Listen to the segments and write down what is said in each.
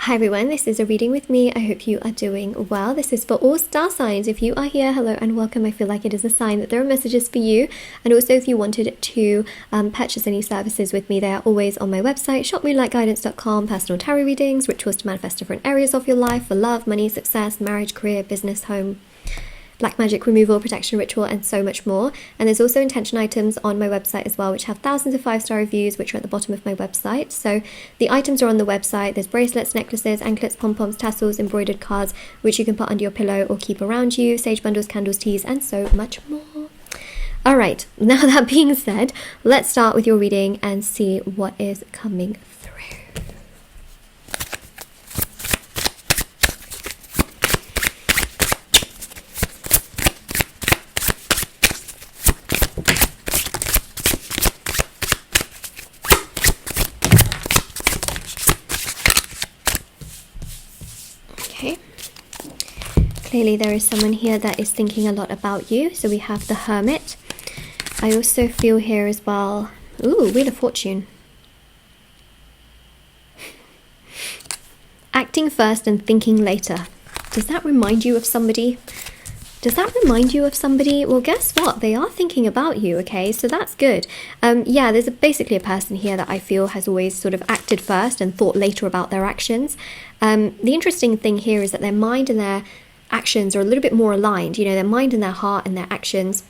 Hi everyone, this is a reading with me. I hope you are doing well. This is for all star signs. If you are here, hello and welcome. I feel like it is a sign that there are messages for you. And also if you wanted to purchase any services with me, they are always on my website, shopmoonlightguidance.com. Personal tarot readings, rituals to manifest different areas of your life for love, money, success, marriage, career, business, home, black magic removal, protection ritual, and so much more. And there's also intention items on my website as well, which have thousands of 5-star reviews, which are at the bottom of my website. So the items are on the website. There's bracelets, necklaces, anklets, pom-poms, tassels, embroidered cards, which you can put under your pillow or keep around you, sage bundles, candles, teas, and so much more. All right, now that being said, let's start with your reading and see what is coming through. Clearly there is someone here that is thinking a lot about you. So we have the Hermit. I also feel here as well, ooh, Wheel of Fortune. Acting first and thinking later. Does that remind you of somebody? Does that remind you of somebody? Well, guess what? They are thinking about you, okay? So that's good. Yeah, there's basically a person here that I feel has always sort of acted first and thought later about their actions. The interesting thing here is that their mind and their actions are a little bit more aligned. You know, their mind and their heart and their actions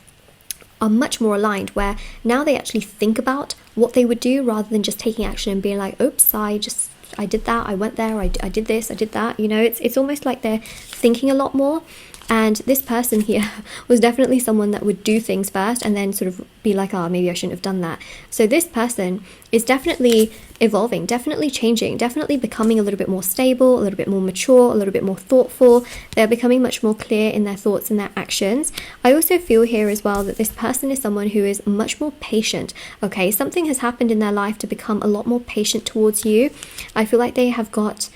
are much more aligned, where now they actually think about what they would do rather than just taking action and being like, oops, I did that, I went there, I did this, I did that. You know, it's almost like they're thinking a lot more. And this person here was definitely someone that would do things first and then sort of be like, oh, maybe I shouldn't have done that. So this person is definitely evolving, definitely changing, definitely becoming a little bit more stable, a little bit more mature, a little bit more thoughtful. They're becoming much more clear in their thoughts and their actions. I also feel here as well that this person is someone who is much more patient. Okay, something has happened in their life to become a lot more patient towards you. I feel like they've got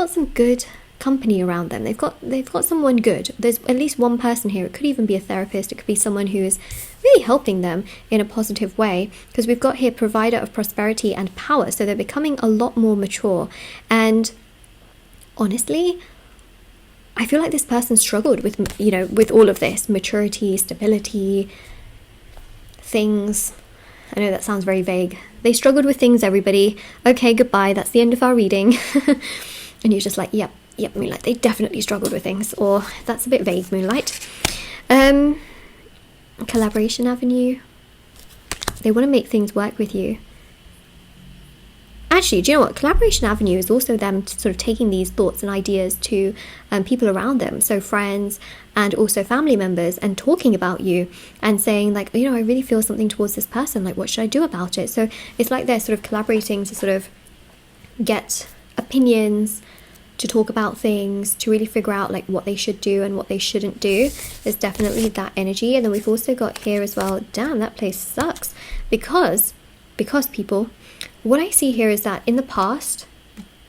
some good company around them. They've got someone good. There's at least one person here. It could even be a therapist. It could be someone who is really helping them in a positive way, because we've got here provider of prosperity and power. So they're becoming a lot more mature. And honestly, I feel like this person struggled with, you know, with all of this maturity, stability, things. I know that sounds very vague. They struggled with things, everybody. Okay, goodbye. That's the end of our reading. And you're just like, yep, Moonlight, they definitely struggled with things. Or that's a bit vague, Moonlight. Collaboration avenue. They want to make things work with you. Actually, do you know what? Collaboration avenue is also them sort of taking these thoughts and ideas to people around them. So friends and also family members, and talking about you and saying like, you know, I really feel something towards this person. Like, what should I do about it? So it's like they're sort of collaborating to sort of get opinions, to talk about things, to really figure out like what they should do and what they shouldn't do. There's definitely that energy. And then we've also got here as well, damn, that place sucks, because people, what I see here is that in the past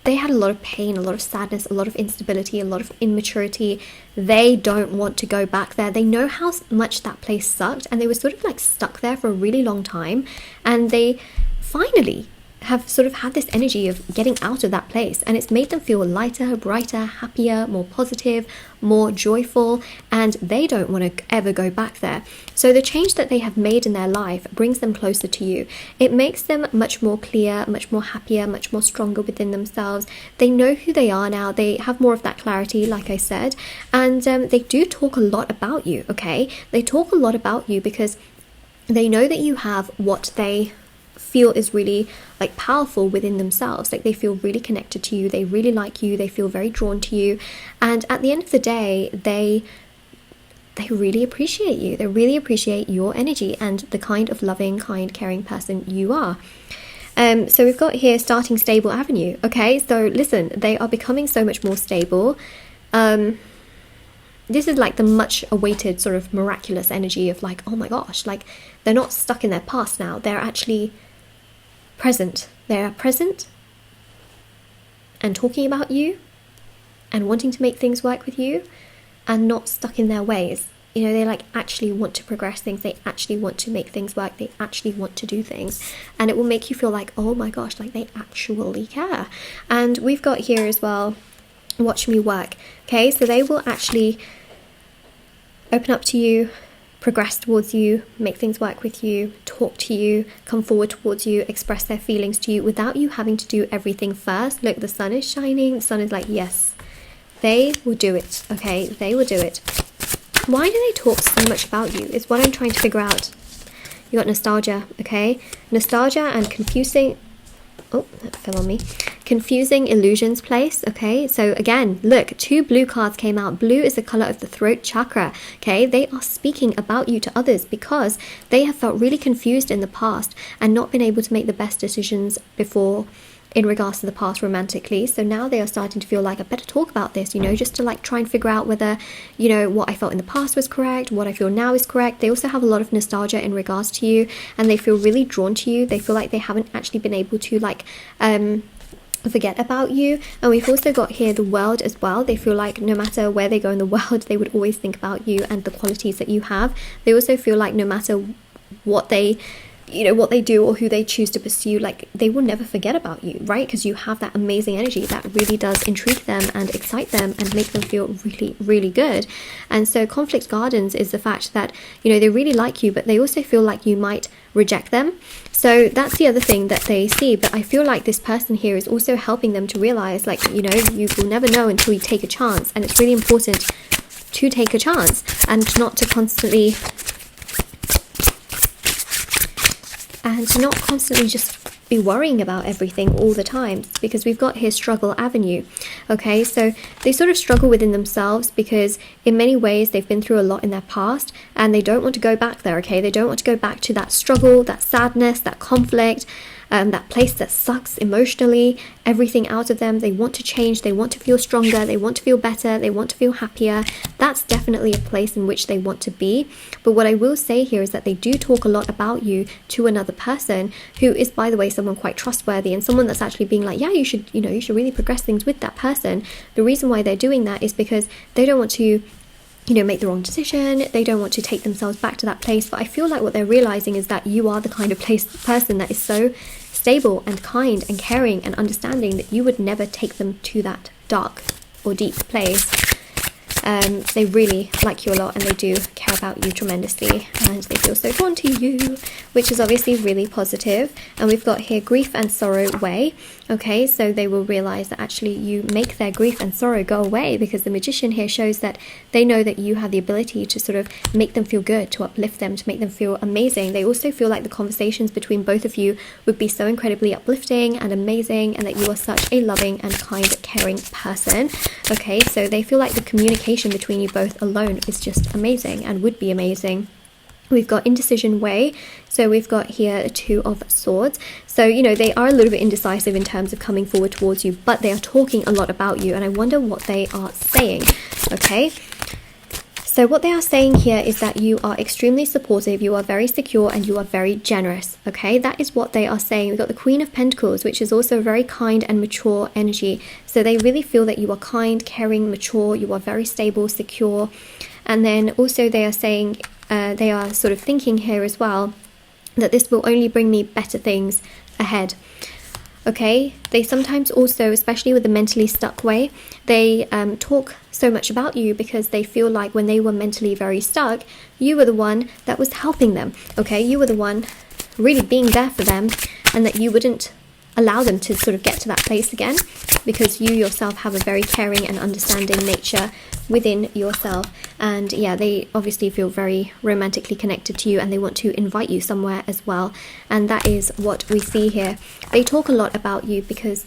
they had a lot of pain, a lot of sadness, a lot of instability, a lot of immaturity. They don't want to go back there. They know how much that place sucked, and they were sort of like stuck there for a really long time, and they finally have sort of had this energy of getting out of that place, and it's made them feel lighter, brighter, happier, more positive, more joyful, and they don't want to ever go back there. So the change that they have made in their life brings them closer to you. It makes them much more clear, much more happier, much more stronger within themselves. They know who they are now. They have more of that clarity, like I said, and they do talk a lot about you, okay? They talk a lot about you because they know that you have what they feel is really like powerful within themselves. Like they feel really connected to you, they really like you, they feel very drawn to you, and at the end of the day they really appreciate you. They really appreciate your energy and the kind of loving, kind, caring person you are. So we've got here starting stable avenue. Okay, so listen, they are becoming so much more stable. This is like the much awaited sort of miraculous energy of like, oh my gosh, like they're not stuck in their past now. They're actually present. They're present and talking about you and wanting to make things work with you and not stuck in their ways. you know, they like actually want to progress things, they actually want to make things work, they actually want to do things, and it will make you feel like, oh my gosh, like they actually care. And we've got here as well, watch me work. Okay, so they will actually open up to you, progress towards you, make things work with you, talk to you, come forward towards you, express their feelings to you without you having to do everything first. Look, the sun is shining, the sun is like, yes, they will do it. Okay, they will do it. Why do they talk so much about you is what I'm trying to figure out. You got nostalgia, okay? Nostalgia and confusing, oh, that fell on me. Confusing illusions place, okay? So again, look, 2 blue cards came out. Blue is the color of the throat chakra, okay? They are speaking about you to others because they have felt really confused in the past and not been able to make the best decisions before in regards to the past romantically. So now they are starting to feel like, I better talk about this, you know, just to like try and figure out whether, you know, what I felt in the past was correct, what I feel now is correct. They also have a lot of nostalgia in regards to you, and they feel really drawn to you. They feel like they haven't actually been able to like forget about you. And we've also got here the world as well. They feel like no matter where they go in the world, they would always think about you and the qualities that you have. They also feel like no matter what they, you know, what they do or who they choose to pursue, like they will never forget about you, right? Because you have that amazing energy that really does intrigue them and excite them and make them feel really, really good. And so conflict gardens is the fact that, you know, they really like you, but they also feel like you might reject them. So that's the other thing that they see. But I feel like this person here is also helping them to realize, like, you know, you will never know until you take a chance. And it's really important to take a chance and not to constantly just be worrying about everything all the time, because we've got here struggle avenue. Okay, so they sort of struggle within themselves because in many ways they've been through a lot in their past and they don't want to go back there. Okay, they don't want to go back to that struggle, that sadness, that conflict, that place that sucks emotionally, everything out of them. They want to change, they want to feel stronger, they want to feel better, they want to feel happier. That's definitely a place in which they want to be. But what I will say here is that they do talk a lot about you to another person who is, by the way, someone quite trustworthy and someone that's actually being like, yeah, you should really progress things with that person. The reason why they're doing that is because they don't want to, you know, make the wrong decision. They don't want to take themselves back to that place. But I feel like what they're realizing is that you are the kind of person that is so stable and kind and caring and understanding that you would never take them to that dark or deep place. They really like you a lot and they do care about you tremendously and they feel so drawn to you, which is obviously really positive. And we've got here grief and sorrow way. Okay, so they will realize that actually you make their grief and sorrow go away, because the magician here shows that they know that you have the ability to sort of make them feel good, to uplift them, to make them feel amazing. They also feel like the conversations between both of you would be so incredibly uplifting and amazing, and that you are such a loving and kind, caring person. Okay, so they feel like the communication between you both alone is just amazing and would be amazing. We've got indecision way. So we've got here a 2 of swords. So, you know, they are a little bit indecisive in terms of coming forward towards you, but they are talking a lot about you. And I wonder what they are saying. Okay. So what they are saying here is that you are extremely supportive, you are very secure, and you are very generous. Okay, that is what they are saying. We've got the Queen of Pentacles, which is also very kind and mature energy. So they really feel that you are kind, caring, mature, you are very stable, secure. And then also they are saying, they are sort of thinking here as well, that this will only bring me better things ahead. Okay, they sometimes also, especially with the mentally stuck way, they talk so much about you because they feel like when they were mentally very stuck, you were the one that was helping them. Okay, you were the one really being there for them, and that you wouldn't allow them to sort of get to that place again, because you yourself have a very caring and understanding nature within yourself. And yeah, they obviously feel very romantically connected to you, and they want to invite you somewhere as well. And that is what we see here. They talk a lot about you because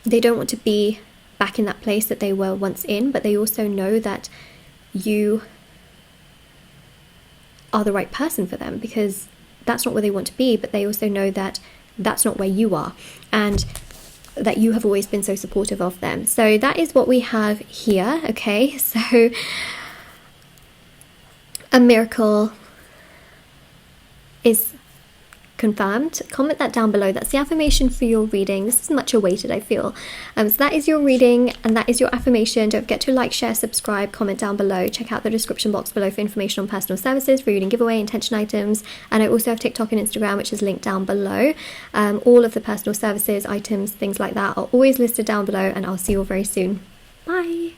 they don't want to be back in that place that they were once in, but they also know that you are the right person for them, because that's not where they want to be, but they also know that that's not where you are, and that you have always been so supportive of them. So that is what we have here. Okay, so a miracle is confirmed, comment that down below. That's the affirmation for your reading. This is much awaited, I feel. So that is your reading and that is your affirmation. Don't forget to like, share, subscribe, comment down below. Check out the description box below for information on personal services, free reading giveaway, intention items, and I also have TikTok and Instagram, which is linked down below. All of the personal services, items, things like that are always listed down below, and I'll see you all very soon. Bye!